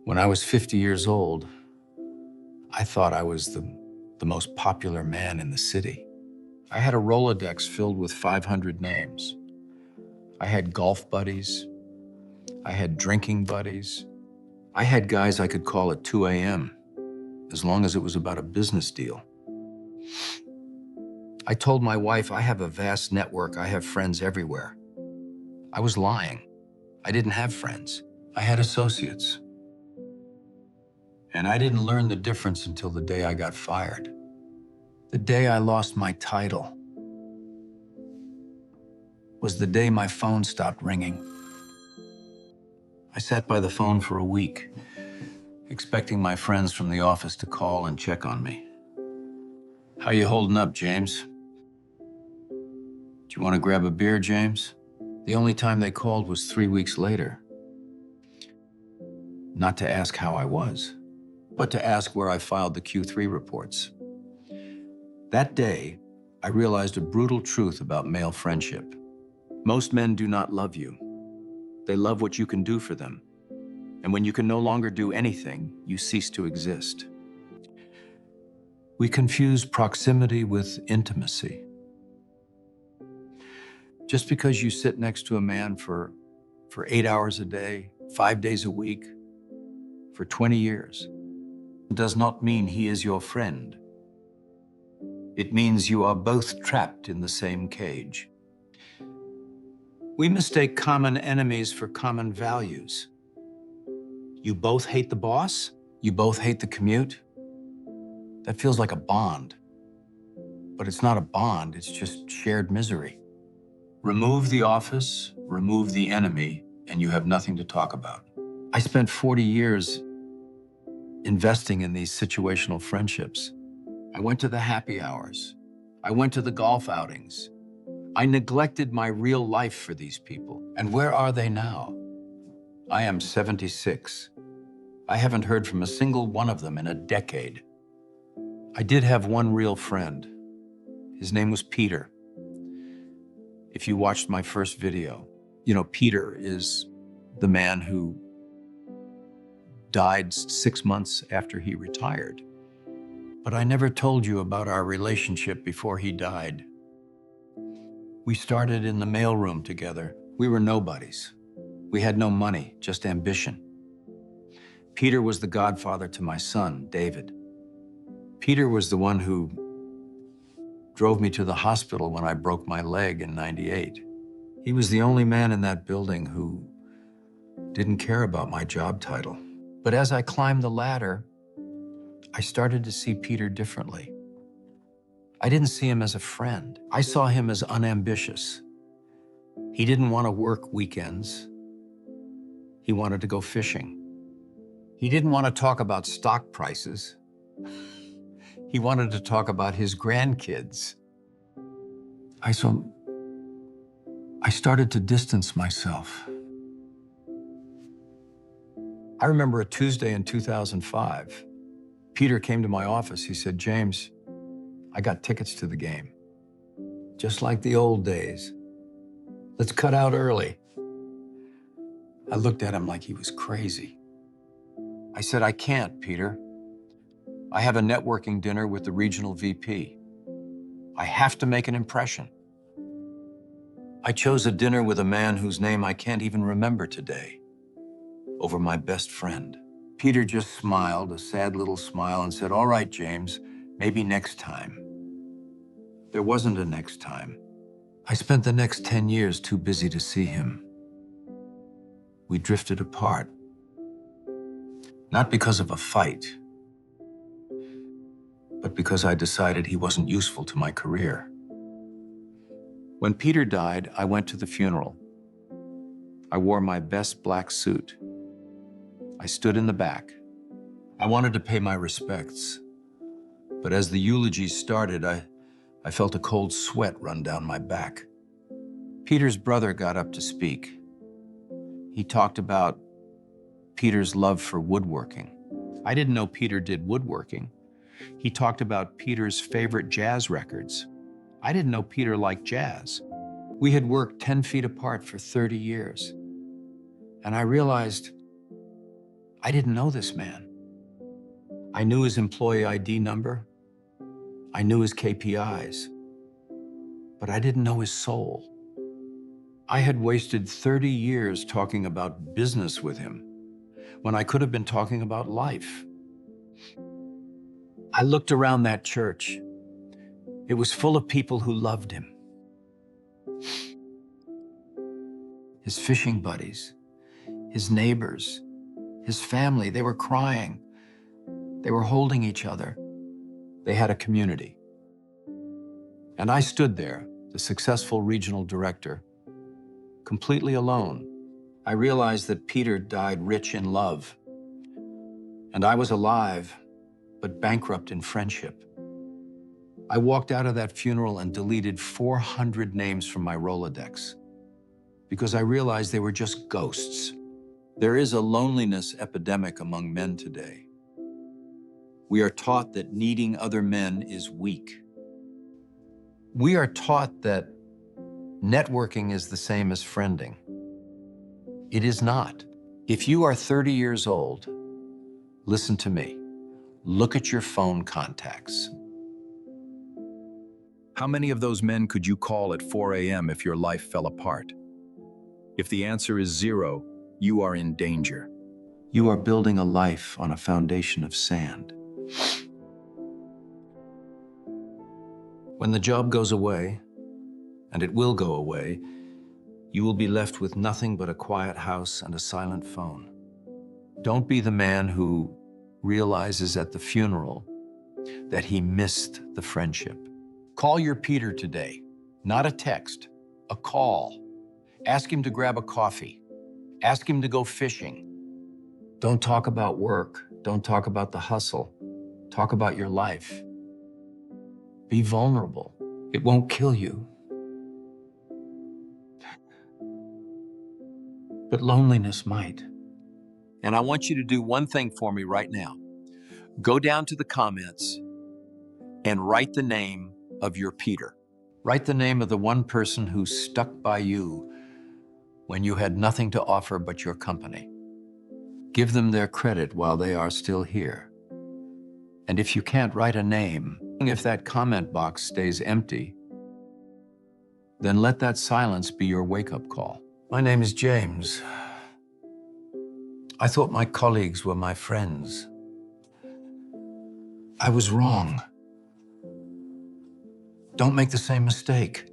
When I was 50 years old, I thought I was the most popular man in the city. I had a Rolodex filled with 500 names. I had golf buddies. I had drinking buddies. I had guys I could call at 2 a.m. as long as it was about a business deal. I told my wife I have a vast network. I have friends everywhere. I was lying. I didn't have friends. I had associates. And I didn't learn the difference until the day I got fired. The day I lost my title was the day my phone stopped ringing. I sat by the phone for a week, expecting my friends from the office to call and check on me. How you holding up, James? Do you want to grab a beer, James? The only time they called was 3 weeks later. Not to ask how I was, but to ask where I filed the Q3 reports. That day, I realized a brutal truth about male friendship. Most men do not love you. They love what you can do for them. And when you can no longer do anything, you cease to exist. We confuse proximity with intimacy. Just because you sit next to a man for 8 hours a day, 5 days a week, for 20 years, does not mean he is your friend. It means you are both trapped in the same cage. We mistake common enemies for common values. You both hate the boss? You both hate the commute? That feels like a bond. But it's not a bond, it's just shared misery. Remove the office, remove the enemy, and you have nothing to talk about. I spent 40 years investing in these situational friendships. I went to the happy hours. I went to the golf outings. I neglected my real life for these people. And where are they now? I am 76. I haven't heard from a single one of them in a decade. I did have one real friend. His name was Peter. If you watched my first video, you know, Peter is the man who died 6 months after he retired. But I never told you about our relationship before he died. We started in the mailroom together. We were nobodies. We had no money, just ambition. Peter was the godfather to my son, David. Peter was the one who drove me to the hospital when I broke my leg in '98. He was the only man in that building who didn't care about my job title. But as I climbed the ladder, I started to see Peter differently. I didn't see him as a friend. I saw him as unambitious. He didn't want to work weekends. He wanted to go fishing. He didn't want to talk about stock prices. He wanted to talk about his grandkids. I started to distance myself. I remember a Tuesday in 2005. Peter came to my office. He said, "James, I got tickets to the game. Just like the old days. Let's cut out early." I looked at him like he was crazy. I said, "I can't, Peter. I have a networking dinner with the regional VP. I have to make an impression." I chose a dinner with a man whose name I can't even remember today, over my best friend. Peter just smiled, a sad little smile, and said, "All right, James, maybe next time." There wasn't a next time. I spent the next 10 years too busy to see him. We drifted apart. Not because of a fight, but because I decided he wasn't useful to my career. When Peter died, I went to the funeral. I wore my best black suit. I stood in the back. I wanted to pay my respects, but as the eulogy started, I felt a cold sweat run down my back. Peter's brother got up to speak. He talked about Peter's love for woodworking. I didn't know Peter did woodworking. He talked about Peter's favorite jazz records. I didn't know Peter liked jazz. We had worked 10 feet apart for 30 years. And I realized I didn't know this man. I knew his employee ID number. I knew his KPIs, but I didn't know his soul. I had wasted 30 years talking about business with him when I could have been talking about life. I looked around that church. It was full of people who loved him. His fishing buddies, his neighbors, his family, they were crying. They were holding each other. They had a community. And I stood there, the successful regional director, completely alone. I realized that Peter died rich in love, and I was alive, but bankrupt in friendship. I walked out of that funeral and deleted 400 names from my Rolodex because I realized they were just ghosts. There is a loneliness epidemic among men today. We are taught that needing other men is weak. We are taught that networking is the same as friending. It is not. If you are 30 years old, listen to me. Look at your phone contacts. How many of those men could you call at 4 a.m. if your life fell apart? If the answer is 0, you are in danger. You are building a life on a foundation of sand. When the job goes away, and it will go away, you will be left with nothing but a quiet house and a silent phone. Don't be the man who realizes at the funeral that he missed the friendship. Call your Peter today, not a text, a call. Ask him to grab a coffee. Ask him to go fishing. Don't talk about work. Don't talk about the hustle. Talk about your life. Be vulnerable. It won't kill you. But loneliness might. And I want you to do one thing for me right now. Go down to the comments and write the name of your Peter. Write the name of the one person who stuck by you when you had nothing to offer but your company. Give them their credit while they are still here. And if you can't write a name, if that comment box stays empty, then let that silence be your wake-up call. My name is James. I thought my colleagues were my friends. I was wrong. Don't make the same mistake.